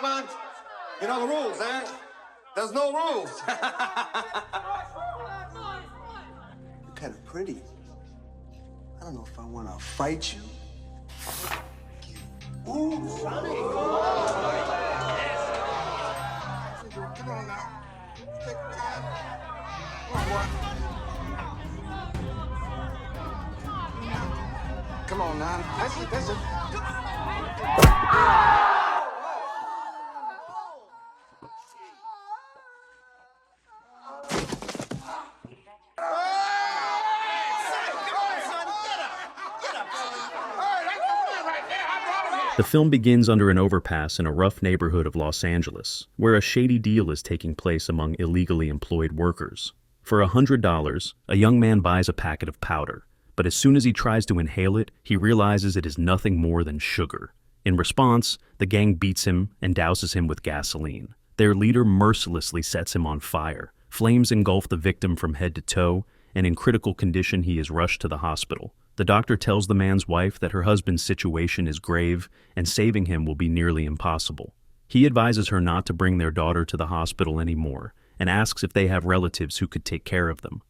vagabond? You know the rules, eh? There's no rules. You're kind of pretty. I don't know if I want to fight you. Ooh, Sonny. Come on now. Take time. Come on now. That's it. The film begins under an overpass in a rough neighborhood of Los Angeles, where a shady deal is taking place among illegally employed workers. For $100, a young man buys a packet of powder, but as soon as he tries to inhale it, he realizes it is nothing more than sugar. In response, the gang beats him and douses him with gasoline. Their leader mercilessly sets him on fire. Flames engulf the victim from head to toe, and in critical condition he is rushed to the hospital. The doctor tells the man's wife that her husband's situation is grave and saving him will be nearly impossible. He advises her not to bring their daughter to the hospital anymore and asks if they have relatives who could take care of them.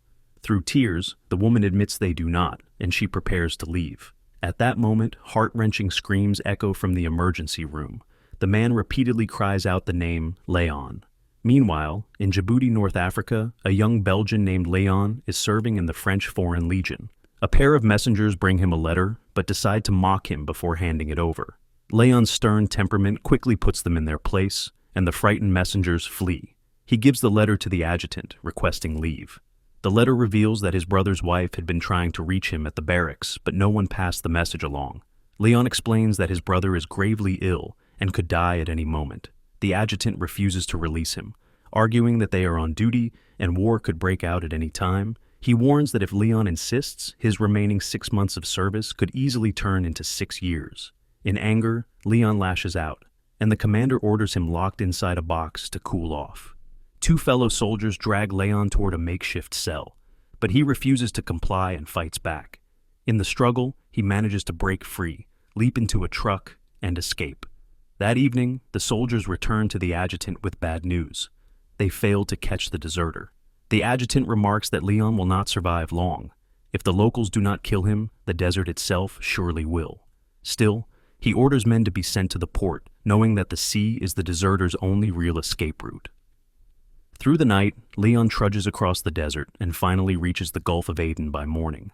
Through tears, the woman admits they do not, and she prepares to leave. At that moment, heart-wrenching screams echo from the emergency room. The man repeatedly cries out the name Leon. Meanwhile, in Djibouti, North Africa, a young Belgian named Leon is serving in the French Foreign Legion. A pair of messengers bring him a letter, but decide to mock him before handing it over. Leon's stern temperament quickly puts them in their place, and the frightened messengers flee. He gives the letter to the adjutant, requesting leave. The letter reveals that his brother's wife had been trying to reach him at the barracks, but no one passed the message along. Leon explains that his brother is gravely ill and could die at any moment. The adjutant refuses to release him, arguing that they are on duty and war could break out at any time. He warns that if Leon insists, his remaining 6 months of service could easily turn into 6 years. In anger, Leon lashes out, and the commander orders him locked inside a box to cool off. 2 fellow soldiers drag Leon toward a makeshift cell, but he refuses to comply and fights back. In the struggle, he manages to break free, leap into a truck, and escape. That evening, the soldiers return to the adjutant with bad news. They failed to catch the deserter. The adjutant remarks that Leon will not survive long. If the locals do not kill him, the desert itself surely will. Still, he orders men to be sent to the port, knowing that the sea is the deserter's only real escape route. Through the night, Leon trudges across the desert and finally reaches the Gulf of Aden by morning.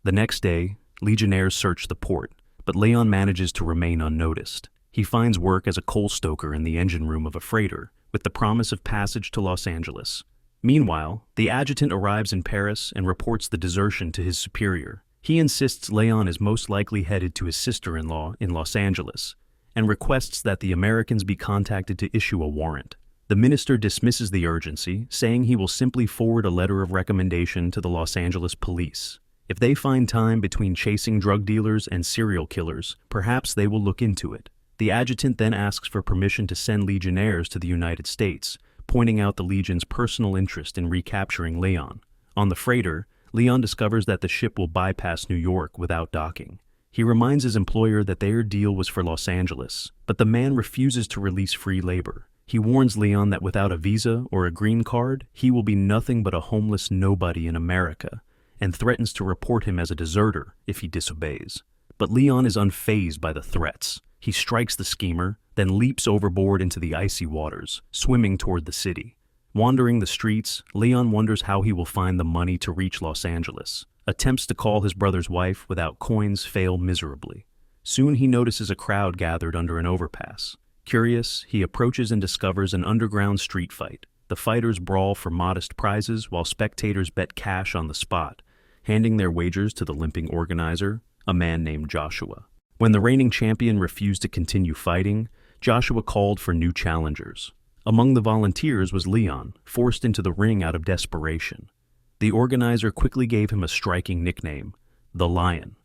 The next day, legionnaires search the port, but Leon manages to remain unnoticed. He finds work as a coal stoker in the engine room of a freighter, with the promise of passage to Los Angeles. Meanwhile, the adjutant arrives in Paris and reports the desertion to his superior. He insists Leon is most likely headed to his sister-in-law in Los Angeles and requests that the Americans be contacted to issue a warrant. The minister dismisses the urgency, saying he will simply forward a letter of recommendation to the Los Angeles police. If they find time between chasing drug dealers and serial killers, perhaps they will look into it. The adjutant then asks for permission to send legionnaires to the United States, pointing out the Legion's personal interest in recapturing Leon. On the freighter, Leon discovers that the ship will bypass New York without docking. He reminds his employer that their deal was for Los Angeles, but the man refuses to release free labor. He warns Leon that without a visa or a green card, he will be nothing but a homeless nobody in America, and threatens to report him as a deserter if he disobeys. But Leon is unfazed by the threats. He strikes the schemer, then leaps overboard into the icy waters, swimming toward the city. Wandering the streets, Leon wonders how he will find the money to reach Los Angeles. Attempts to call his brother's wife without coins fail miserably. Soon he notices a crowd gathered under an overpass. Curious, he approaches and discovers an underground street fight. The fighters brawl for modest prizes while spectators bet cash on the spot, handing their wagers to the limping organizer, a man named Joshua. When the reigning champion refused to continue fighting, Joshua called for new challengers. Among the volunteers was Leon, forced into the ring out of desperation. The organizer quickly gave him a striking nickname, the Lion.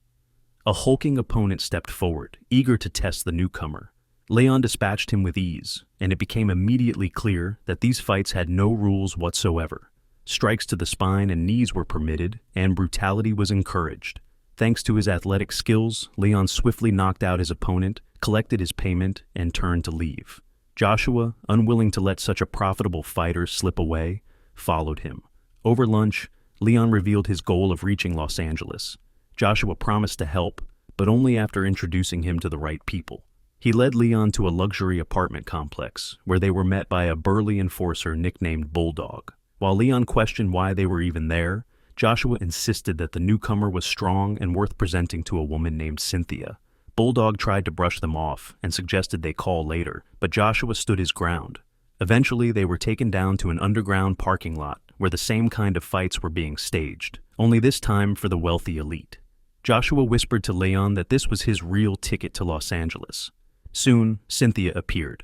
A hulking opponent stepped forward, eager to test the newcomer. Leon dispatched him with ease, and it became immediately clear that these fights had no rules whatsoever. Strikes to the spine and knees were permitted, and brutality was encouraged. Thanks to his athletic skills, Leon swiftly knocked out his opponent, collected his payment, and turned to leave. Joshua, unwilling to let such a profitable fighter slip away, followed him. Over lunch, Leon revealed his goal of reaching Los Angeles. Joshua promised to help, but only after introducing him to the right people. He led Leon to a luxury apartment complex, where they were met by a burly enforcer nicknamed Bulldog. While Leon questioned why they were even there, Joshua insisted that the newcomer was strong and worth presenting to a woman named Cynthia. Bulldog tried to brush them off and suggested they call later, but Joshua stood his ground. Eventually, they were taken down to an underground parking lot where the same kind of fights were being staged, only this time for the wealthy elite. Joshua whispered to Leon that this was his real ticket to Los Angeles. Soon, Cynthia appeared.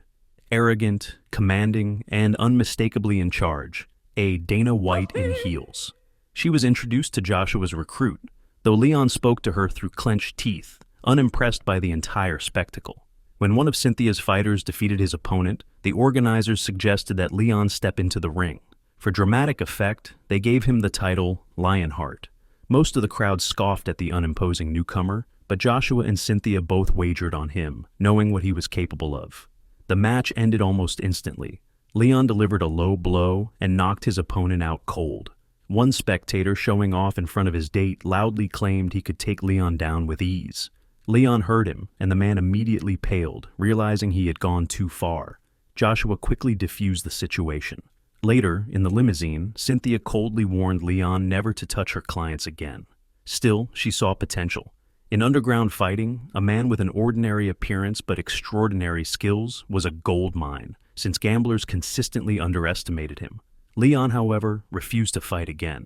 Arrogant, commanding, and unmistakably in charge, a Dana White in heels. She was introduced to Joshua's recruit, though Leon spoke to her through clenched teeth, unimpressed by the entire spectacle. When one of Cynthia's fighters defeated his opponent, the organizers suggested that Leon step into the ring. For dramatic effect, they gave him the title Lionheart. Most of the crowd scoffed at the unimposing newcomer, but Joshua and Cynthia both wagered on him, knowing what he was capable of. The match ended almost instantly. Leon delivered a low blow and knocked his opponent out cold. One spectator showing off in front of his date loudly claimed he could take Leon down with ease. Leon heard him, and the man immediately paled, realizing he had gone too far. Joshua quickly diffused the situation. Later, in the limousine, Cynthia coldly warned Leon never to touch her clients again. Still, she saw potential. In underground fighting, a man with an ordinary appearance but extraordinary skills was a gold mine, since gamblers consistently underestimated him. Leon, however, refused to fight again.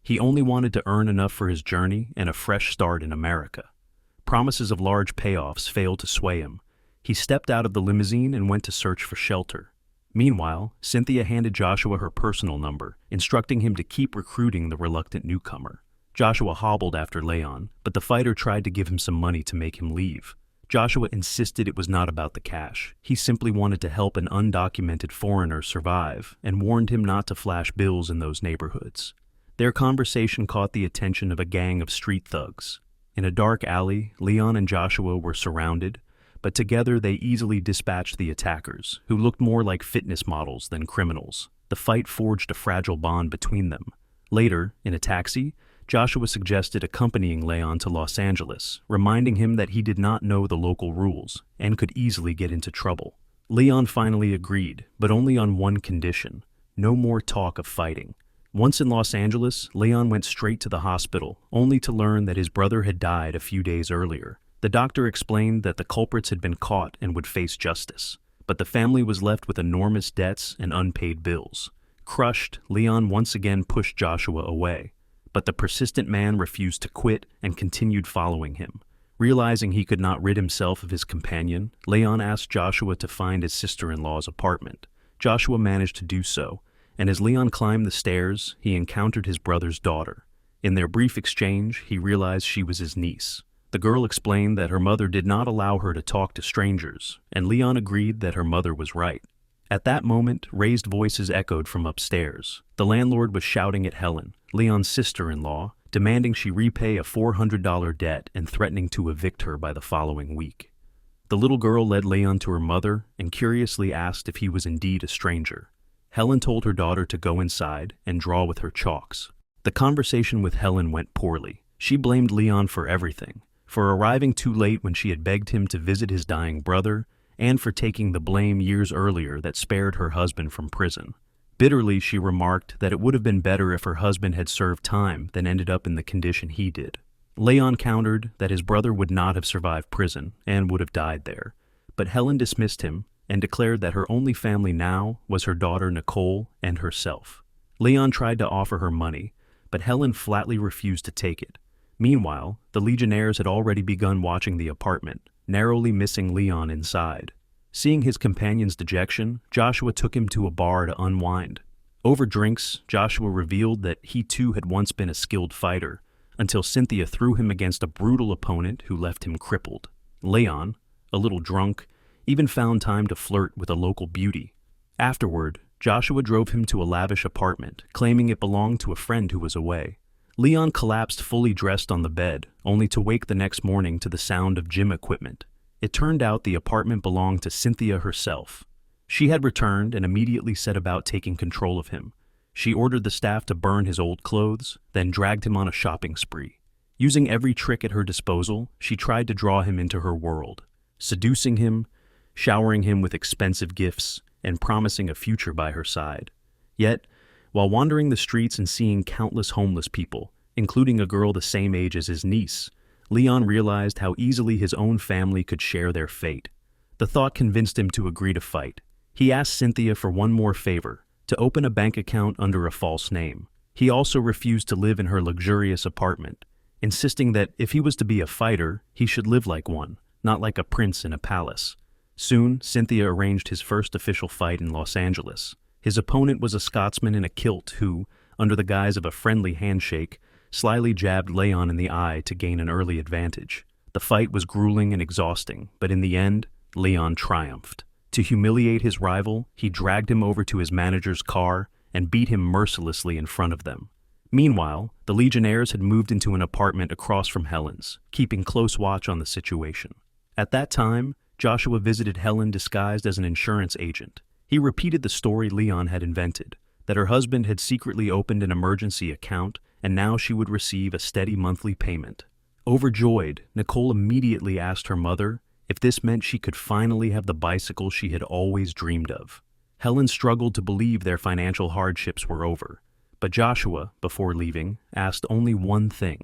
He only wanted to earn enough for his journey and a fresh start in America. Promises of large payoffs failed to sway him. He stepped out of the limousine and went to search for shelter. Meanwhile, Cynthia handed Joshua her personal number, instructing him to keep recruiting the reluctant newcomer. Joshua hobbled after Leon, but the fighter tried to give him some money to make him leave. Joshua insisted it was not about the cash. He simply wanted to help an undocumented foreigner survive and warned him not to flash bills in those neighborhoods. Their conversation caught the attention of a gang of street thugs. In a dark alley, Leon and Joshua were surrounded, but together they easily dispatched the attackers, who looked more like fitness models than criminals. The fight forged a fragile bond between them. Later, in a taxi, Joshua suggested accompanying Leon to Los Angeles, reminding him that he did not know the local rules and could easily get into trouble. Leon finally agreed, but only on one condition: no more talk of fighting. Once in Los Angeles, Leon went straight to the hospital, only to learn that his brother had died a few days earlier. The doctor explained that the culprits had been caught and would face justice, but the family was left with enormous debts and unpaid bills. Crushed, Leon once again pushed Joshua away. But the persistent man refused to quit and continued following him. Realizing he could not rid himself of his companion, Leon asked Joshua to find his sister-in-law's apartment. Joshua managed to do so, and as Leon climbed the stairs, he encountered his brother's daughter. In their brief exchange, he realized she was his niece. The girl explained that her mother did not allow her to talk to strangers, and Leon agreed that her mother was right. At that moment, raised voices echoed from upstairs. The landlord was shouting at Helen, Leon's sister-in-law, demanding she repay a $400 debt and threatening to evict her by the following week. The little girl led Leon to her mother and curiously asked if he was indeed a stranger. Helen told her daughter to go inside and draw with her chalks. The conversation with Helen went poorly. She blamed Leon for everything, for arriving too late when she had begged him to visit his dying brother, and for taking the blame years earlier that spared her husband from prison. Bitterly, she remarked that it would have been better if her husband had served time than ended up in the condition he did. Leon countered that his brother would not have survived prison and would have died there, but Helen dismissed him and declared that her only family now was her daughter Nicole and herself. Leon tried to offer her money, but Helen flatly refused to take it. Meanwhile, the Legionnaires had already begun watching the apartment, narrowly missing Leon inside. Seeing his companion's dejection, Joshua took him to a bar to unwind. Over drinks, Joshua revealed that he too had once been a skilled fighter, until Cynthia threw him against a brutal opponent who left him crippled. Leon, a little drunk, even found time to flirt with a local beauty. Afterward, Joshua drove him to a lavish apartment, claiming it belonged to a friend who was away. Leon collapsed fully dressed on the bed, only to wake the next morning to the sound of gym equipment. It turned out the apartment belonged to Cynthia herself. She had returned and immediately set about taking control of him. She ordered the staff to burn his old clothes, then dragged him on a shopping spree. Using every trick at her disposal, she tried to draw him into her world, seducing him, showering him with expensive gifts, and promising a future by her side. Yet, while wandering the streets and seeing countless homeless people, including a girl the same age as his niece, Leon realized how easily his own family could share their fate. The thought convinced him to agree to fight. He asked Cynthia for one more favor, to open a bank account under a false name. He also refused to live in her luxurious apartment, insisting that if he was to be a fighter, he should live like one, not like a prince in a palace. Soon, Cynthia arranged his first official fight in Los Angeles. His opponent was a Scotsman in a kilt who, under the guise of a friendly handshake, slyly jabbed Leon in the eye to gain an early advantage. The fight was grueling and exhausting, but in the end, Leon triumphed. To humiliate his rival, he dragged him over to his manager's car and beat him mercilessly in front of them. Meanwhile, the Legionnaires had moved into an apartment across from Helen's, keeping close watch on the situation. At that time, Joshua visited Helen disguised as an insurance agent. He repeated the story Leon had invented, that her husband had secretly opened an emergency account and now she would receive a steady monthly payment. Overjoyed, Nicole immediately asked her mother if this meant she could finally have the bicycle she had always dreamed of. Helen struggled to believe their financial hardships were over, but Joshua, before leaving, asked only one thing: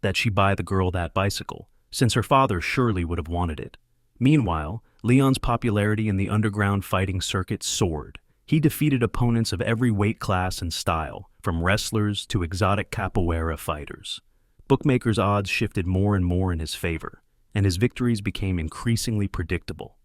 that she buy the girl that bicycle, since her father surely would have wanted it. Meanwhile, Leon's popularity in the underground fighting circuit soared. He defeated opponents of every weight class and style, from wrestlers to exotic capoeira fighters. Bookmakers' odds shifted more and more in his favor, and his victories became increasingly predictable.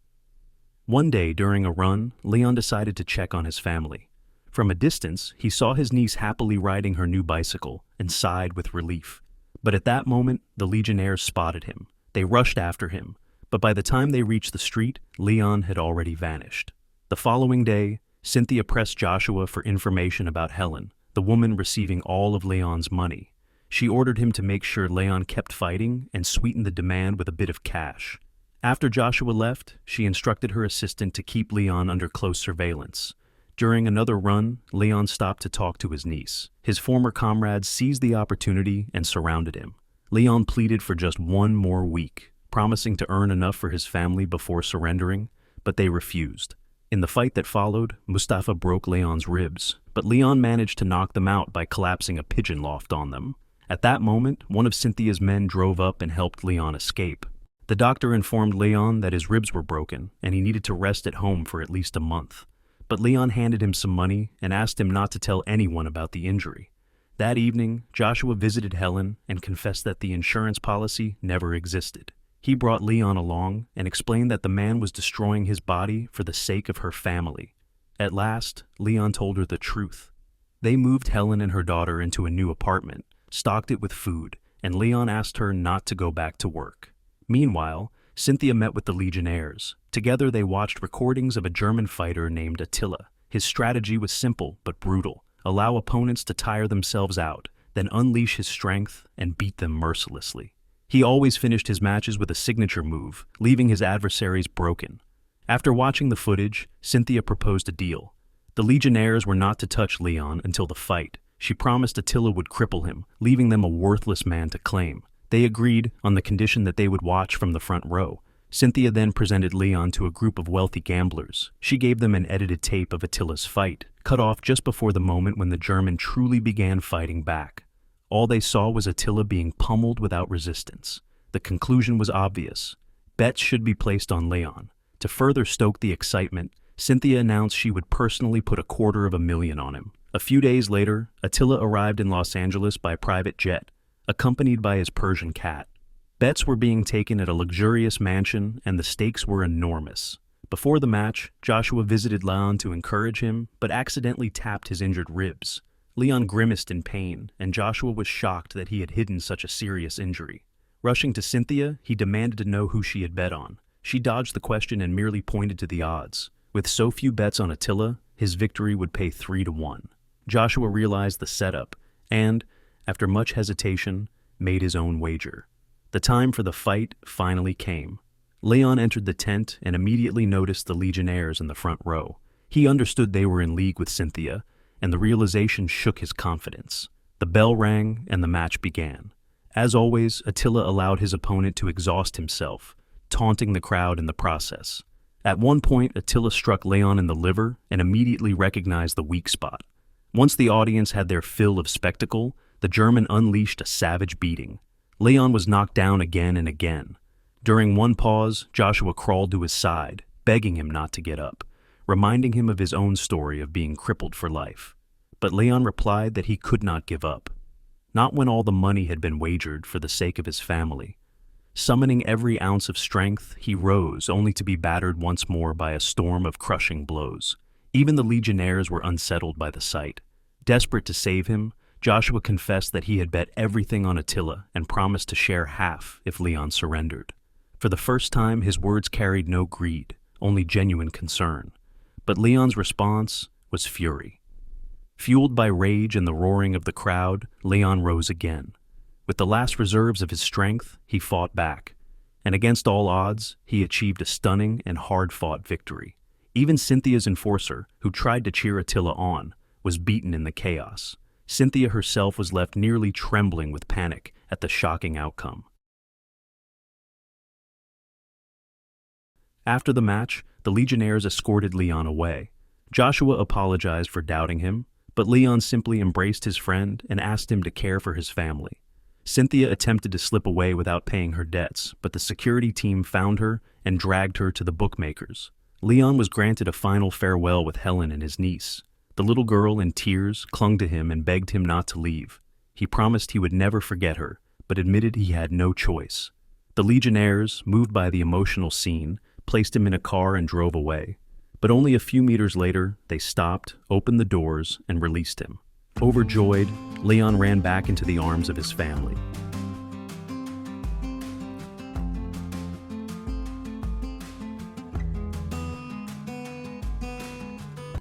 One day during a run, Leon decided to check on his family. From a distance, he saw his niece happily riding her new bicycle and sighed with relief. But at that moment, the Legionnaires spotted him. They rushed after him, but by the time they reached the street, Leon had already vanished. The following day, Cynthia pressed Joshua for information about Helen, the woman receiving all of Leon's money. She ordered him to make sure Leon kept fighting and sweetened the demand with a bit of cash. After Joshua left, she instructed her assistant to keep Leon under close surveillance. During another run, Leon stopped to talk to his niece. His former comrades seized the opportunity and surrounded him. Leon pleaded for just one more week, promising to earn enough for his family before surrendering, but they refused. In the fight that followed, Mustafa broke Leon's ribs, but Leon managed to knock them out by collapsing a pigeon loft on them. At that moment, one of Cynthia's men drove up and helped Leon escape. The doctor informed Leon that his ribs were broken and he needed to rest at home for at least a month. But Leon handed him some money and asked him not to tell anyone about the injury. That evening, Joshua visited Helen and confessed that the insurance policy never existed. He brought Leon along and explained that the man was destroying his body for the sake of her family. At last, Leon told her the truth. They moved Helen and her daughter into a new apartment, stocked it with food, and Leon asked her not to go back to work. Meanwhile, Cynthia met with the Legionnaires. Together they watched recordings of a German fighter named Attila. His strategy was simple but brutal: allow opponents to tire themselves out, then unleash his strength and beat them mercilessly. He always finished his matches with a signature move, leaving his adversaries broken. After watching the footage, Cynthia proposed a deal. The Legionnaires were not to touch Leon until the fight. She promised Attila would cripple him, leaving them a worthless man to claim. They agreed on the condition that they would watch from the front row. Cynthia then presented Leon to a group of wealthy gamblers. She gave them an edited tape of Attila's fight, cut off just before the moment when the German truly began fighting back. All they saw was Attila being pummeled without resistance. The conclusion was obvious. Bets should be placed on Leon. To further stoke the excitement, Cynthia announced she would personally put $250,000 on him. A few days later, Attila arrived in Los Angeles by private jet, accompanied by his Persian cat. Bets were being taken at a luxurious mansion, and the stakes were enormous. Before the match, Joshua visited Leon to encourage him, but accidentally tapped his injured ribs. Leon grimaced in pain, and Joshua was shocked that he had hidden such a serious injury. Rushing to Cynthia, he demanded to know who she had bet on. She dodged the question and merely pointed to the odds. With so few bets on Attila, his victory would pay 3-1. Joshua realized the setup, and, after much hesitation, made his own wager. The time for the fight finally came. Leon entered the tent and immediately noticed the Legionnaires in the front row. He understood they were in league with Cynthia, and the realization shook his confidence. The bell rang and the match began. As always, Attila allowed his opponent to exhaust himself, taunting the crowd in the process. At one point, Attila struck Leon in the liver and immediately recognized the weak spot. Once the audience had their fill of spectacle, the German unleashed a savage beating. Leon was knocked down again and again. During one pause, Joshua crawled to his side, begging him not to get up, reminding him of his own story of being crippled for life. But Leon replied that he could not give up. Not when all the money had been wagered for the sake of his family. Summoning every ounce of strength, he rose, only to be battered once more by a storm of crushing blows. Even the Legionnaires were unsettled by the sight. Desperate to save him, Joshua confessed that he had bet everything on Attila and promised to share half if Leon surrendered. For the first time, his words carried no greed, only genuine concern. But Leon's response was fury. Fueled by rage and the roaring of the crowd, Leon rose again. With the last reserves of his strength, he fought back. And against all odds, he achieved a stunning and hard-fought victory. Even Cynthia's enforcer, who tried to cheer Attila on, was beaten in the chaos. Cynthia herself was left nearly trembling with panic at the shocking outcome. After the match, the Legionnaires escorted Leon away. Joshua apologized for doubting him, but Leon simply embraced his friend and asked him to care for his family. Cynthia attempted to slip away without paying her debts, but the security team found her and dragged her to the bookmakers. Leon was granted a final farewell with Helen and his niece. The little girl, in tears, clung to him and begged him not to leave. He promised he would never forget her, but admitted he had no choice. The Legionnaires, moved by the emotional scene, placed him in a car and drove away. But only a few meters later, they stopped, opened the doors, and released him. Overjoyed, Leon ran back into the arms of his family.